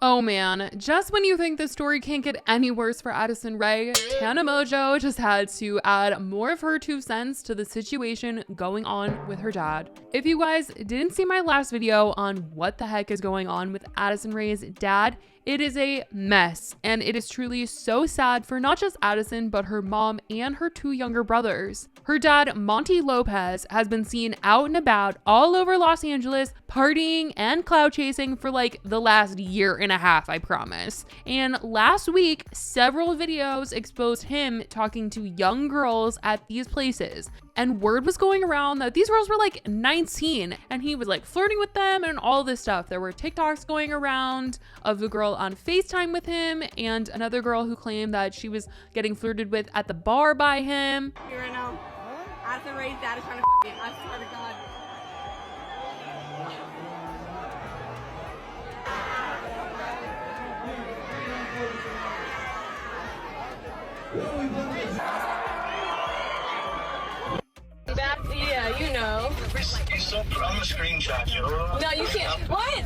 Oh man, just when you think the story can't get any worse for Addison Rae, Tana Mongeau just had to add more of her 2 cents to the situation going on with her dad. If you guys didn't see my last video on what the heck is going on with Addison Rae's dad, it is a mess, and it is truly so sad for not just Addison, but her mom and her 2 younger brothers. Her dad, Monty Lopez, has been seen out and about all over Los Angeles, partying and cloud chasing for like the last year and a half, I promise. And last week, several videos exposed him talking to young girls at these places. And word was going around that these girls were like 19 and he was like flirting with them and all this stuff. There were TikToks going around of the girl on FaceTime with him and another girl who claimed that she was getting flirted with at the bar by him. Here right now, Addison Rae's dad is trying to me. I swear to God. Yeah, you know. I'm gonna screenshot you. No, you can't. What?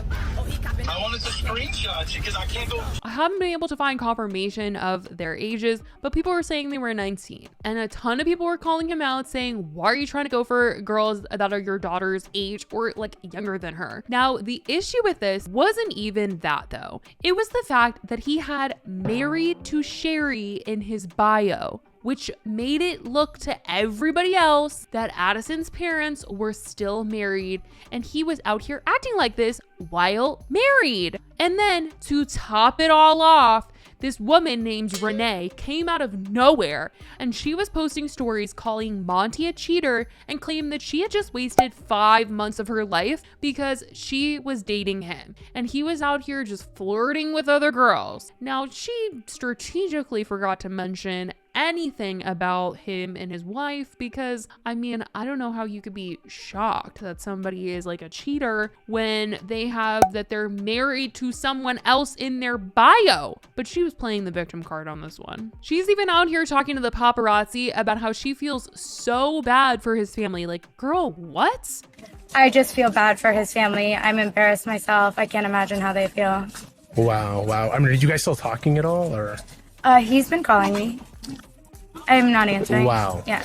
I wanted to screenshot you because I can't go. I haven't been able to find confirmation of their ages, but people were saying they were 19. And a ton of people were calling him out saying, why are you trying to go for girls that are your daughter's age or like younger than her? Now, the issue with this wasn't even that though. It was the fact that he had married to Sherry in his bio, which made it look to everybody else that Addison's parents were still married and he was out here acting like this while married. And then to top it all off, this woman named Renee came out of nowhere and she was posting stories calling Monty a cheater and claimed that she had just wasted 5 months of her life because she was dating him and he was out here just flirting with other girls. Now, she strategically forgot to mention anything about him and his wife because I mean, I don't know how you could be shocked that somebody is like a cheater when they have that they're married to someone else in their bio. But she was playing the victim card on this one. She's even out here talking to the paparazzi about how she feels so bad for his family. Like, girl, what? I just feel bad for his family. I'm embarrassed myself. I can't imagine how they feel. Wow. I mean, are you guys still talking at all, or? He's been calling me. I'm not answering. Wow. Yeah.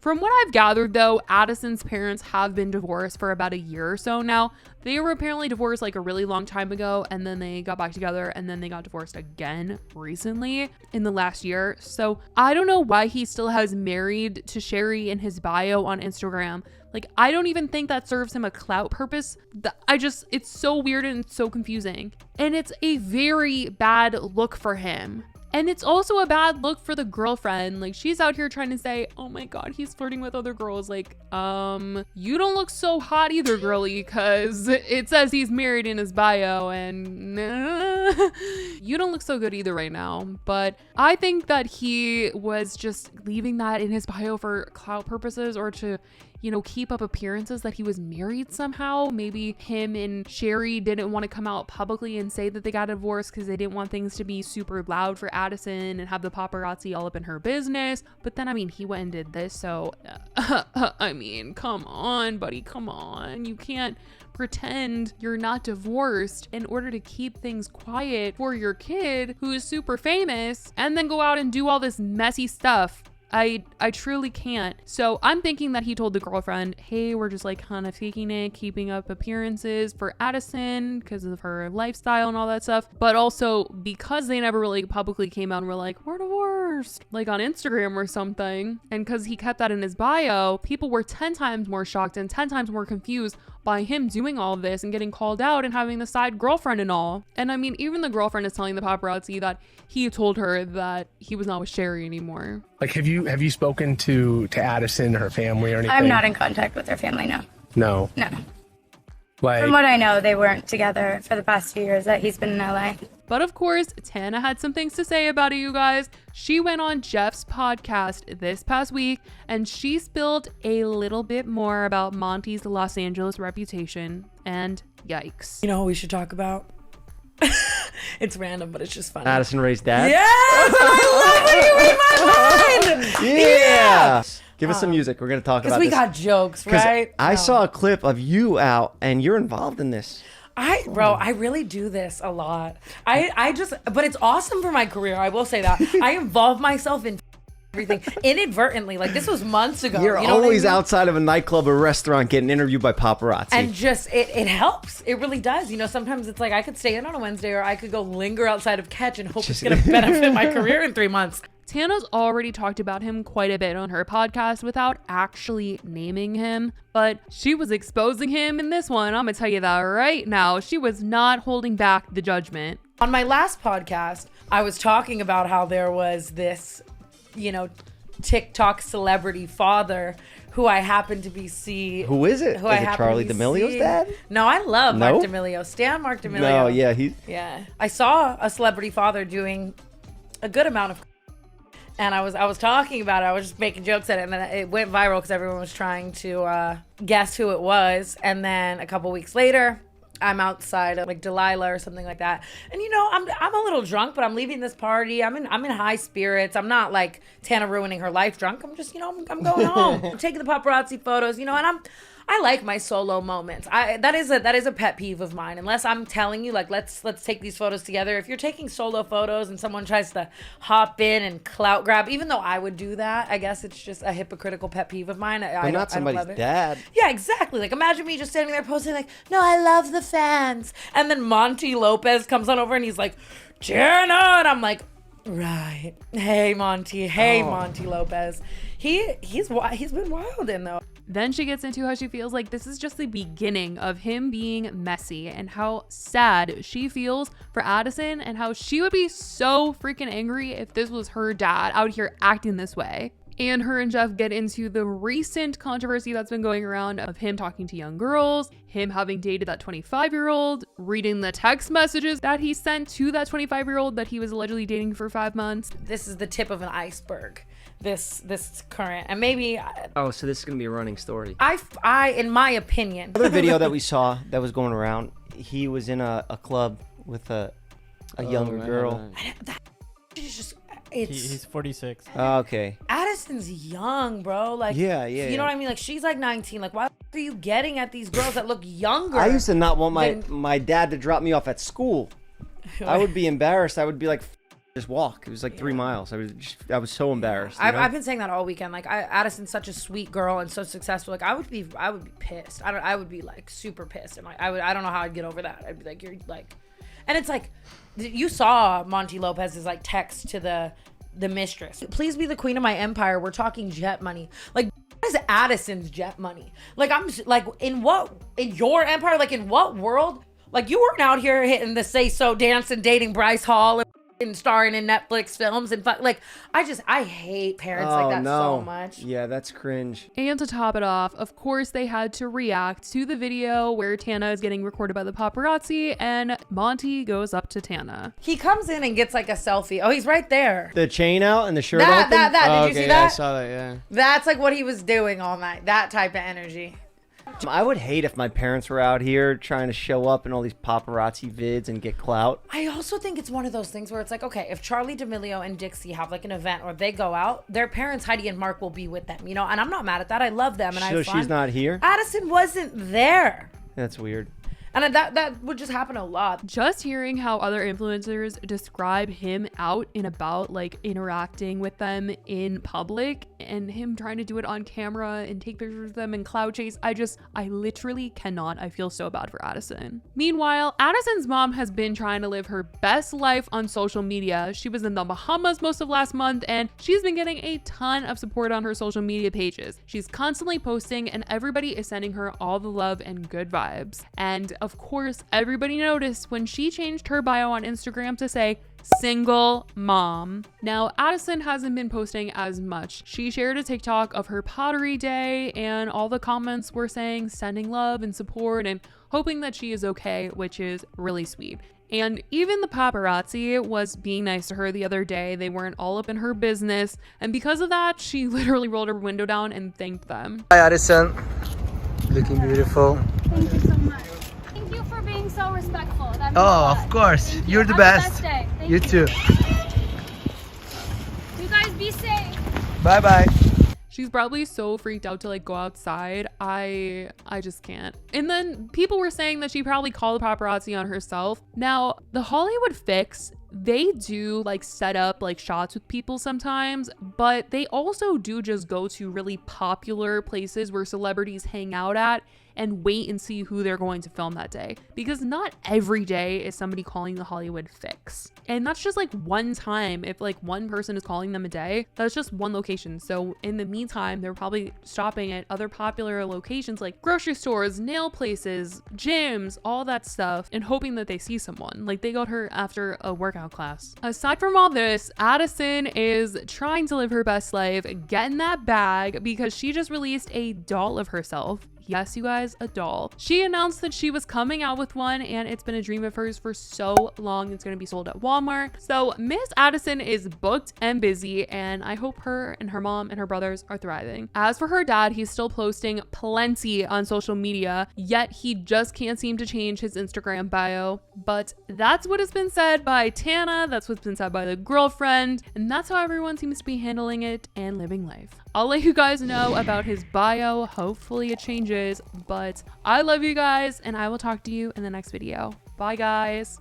From what I've gathered though, Addison's parents have been divorced for about a year or so now. They were apparently divorced like a really long time ago and then they got back together and then they got divorced again recently in the last year. So I don't know why he still has married to Sherry in his bio on Instagram. Like, I don't even think that serves him a clout purpose. It's so weird and it's so confusing. And it's a very bad look for him. And it's also a bad look for the girlfriend. Like, she's out here trying to say, oh my God, he's flirting with other girls. Like, you don't look so hot either, girly, because it says he's married in his bio and you don't look so good either right now. But I think that he was just leaving that in his bio for clout purposes or to, you know, keep up appearances that he was married somehow. Maybe him and Sherry didn't want to come out publicly and say that they got divorced because they didn't want things to be super loud for Addison and have the paparazzi all up in her business. But then, I mean, he went and did this. So, I mean, come on, buddy, come on. You can't pretend you're not divorced in order to keep things quiet for your kid who is super famous and then go out and do all this messy stuff. I truly can't. So I'm thinking that he told the girlfriend, hey, we're just like kind of faking it, keeping up appearances for Addison because of her lifestyle and all that stuff. But also because they never really publicly came out and were like, we're divorced, like on Instagram or something. And because he kept that in his bio, people were 10 times more shocked and 10 times more confused by him doing all of this and getting called out and having the side girlfriend and all. And I mean, even the girlfriend is telling the paparazzi that he told her that he was not with Sherry anymore. Like, have you spoken to Addison, her family, or anything? I'm not in contact with their family, no. No. Like, from what I know, they weren't together for the past 2 years that he's been in LA. But of course, Tana had some things to say about it, you guys. She went on Jeff's podcast this past week and she spilled a little bit more about Monty's Los Angeles reputation, and yikes. You know what we should talk about? It's random, but it's just funny. Addison Rae's dad? Yes! I love when you read my mind! Yeah! Give us some music. We're going to talk about this. Because we got jokes, right? I saw a clip of you out, and you're involved in this. I really do this a lot. But it's awesome for my career. I will say that. I involve myself in everything inadvertently. Like, this was months ago. You're you know always what I mean? outside of a nightclub or restaurant getting interviewed by paparazzi. And just, it helps. It really does. You know, sometimes it's like I could stay in on a Wednesday or I could go linger outside of Catch and hope it's going to benefit my career in 3 months. Tana's already talked about him quite a bit on her podcast without actually naming him, but she was exposing him in this one. I'm gonna tell you that right now. She was not holding back the judgment. On my last podcast, I was talking about how there was this, you know, TikTok celebrity father who I happened to be see. Who is it? Who Is I it happened Charlie to be D'Amelio's seeing. dad? No, I love No? Mark D'Amelio. Stan Mark D'Amelio. No, yeah, he. Yeah. I saw a celebrity father doing a good amount of, and I was talking about it. I was just making jokes at it, and then it went viral because everyone was trying to guess who it was. And then a couple weeks later, I'm outside of like Delilah or something like that. And you know, I'm a little drunk, but I'm leaving this party. I'm in high spirits. I'm not like Tana ruining her life drunk. I'm just, you know, I'm going home. I'm taking the paparazzi photos, you know, and I like my solo moments. That is a pet peeve of mine. Unless I'm telling you, like, let's take these photos together. If you're taking solo photos and someone tries to hop in and clout grab, even though I would do that, I guess it's just a hypocritical pet peeve of mine. But not somebody's dad. Yeah, exactly. Like, imagine me just standing there posting like, no, I love the fans. And then Monty Lopez comes on over and he's like, Tana. And I'm like, right. Hey, Monty. Hey, Monty Lopez. He's been wild in though. Then she gets into how she feels like this is just the beginning of him being messy and how sad she feels for Addison and how she would be so freaking angry if this was her dad out here acting this way. And her and Jeff get into the recent controversy that's been going around of him talking to young girls, him having dated that 25-year-old, reading the text messages that he sent to that 25-year-old that he was allegedly dating for 5 months. This is the tip of an iceberg. This current, and maybe Oh, so this is gonna be a running story. I in my opinion, Another video that we saw that was going around, he was in a club with a younger girl. it's just He's 46. Okay. Addison's young, bro. Like, Yeah. you know what I mean? Like, she's like 19. Like, why are you getting at these girls that look younger? I used to not want Then- my dad to drop me off at school. I would be embarrassed. I would be like, just walk. It was like 3 miles. I was so embarrassed. You know? I've been saying that all weekend. Like, Addison's such a sweet girl and so successful. Like, I would be pissed. I would be like super pissed, and like I don't know how I'd get over that. I'd be like, you're like, and it's like, you saw Monty Lopez's like text to the mistress. Please be the queen of my empire. We're talking jet money. Like, what is Addison's jet money? Like, I'm like, in your empire? Like, in what world? Like, you weren't out here hitting the say so dance and dating Bryce Hall and starring in Netflix films and like, I hate parents like that so much. Yeah, that's cringe. And to top it off, of course, they had to react to the video where Tana is getting recorded by the paparazzi and Monty goes up to Tana. He comes in and gets like a selfie. Oh, he's right there. The chain out and the shirt That. open. Did you see that? I saw that, yeah. That's like what he was doing all night. That type of energy. I would hate if my parents were out here trying to show up in all these paparazzi vids and get clout. I also think it's one of those things where it's like, okay, if Charlie D'Amelio and Dixie have like an event or they go out, their parents, Heidi and Mark, will be with them, you know? And I'm not mad at that. I love them and I So have fun. she's not here? Addison wasn't there. That's weird. And that would just happen a lot. Just hearing how other influencers describe him out and about, like interacting with them in public and him trying to do it on camera and take pictures of them and cloud chase, I literally cannot. I feel so bad for Addison. Meanwhile, Addison's mom has been trying to live her best life on social media. She was in the Bahamas most of last month and she's been getting a ton of support on her social media pages. She's constantly posting and everybody is sending her all the love and good vibes. And of course, everybody noticed when she changed her bio on Instagram to say single mom. Now, Addison hasn't been posting as much. She shared a TikTok of her pottery day and all the comments were saying sending love and support and hoping that she is okay, which is really sweet. And even the paparazzi was being nice to her the other day. They weren't all up in her business. And because of that, she literally rolled her window down and thanked them. Hi, Addison. Looking beautiful. Thank you so much. Thank you for being so respectful. That means a Oh, lot. of course. Thank You're the Have best. The best day. Thank You too. You guys be safe. Bye-bye. She's probably so freaked out to like go outside. I just can't. And then people were saying that she probably called the paparazzi on herself. Now, the Hollywood Fix, they do like set up like shots with people sometimes, but they also do just go to really popular places where celebrities hang out at and wait and see who they're going to film that day, because not every day is somebody calling the Hollywood Fix. And that's just like one time. If like one person is calling them a day, that's just one location. So in the meantime, they're probably shopping at other popular locations like grocery stores, nail places, gyms, all that stuff, and hoping that they see someone. Like they got her after a workout class. Aside from all this, Addison is trying to live her best life, getting that bag, because she just released a doll of herself. Yes, you guys, a doll. She announced that she was coming out with one, and it's been a dream of hers for so long. It's going to be sold at Walmart. So Miss Addison is booked and busy, and I hope her and her mom and her brothers are thriving. As for her dad, he's still posting plenty on social media, yet he just can't seem to change his Instagram bio. But that's what has been said by Tana. That's what's been said by the girlfriend, and that's how everyone seems to be handling it and living life. I'll let you guys know about his bio. Hopefully it changes, but I love you guys, and I will talk to you in the next video. Bye, guys.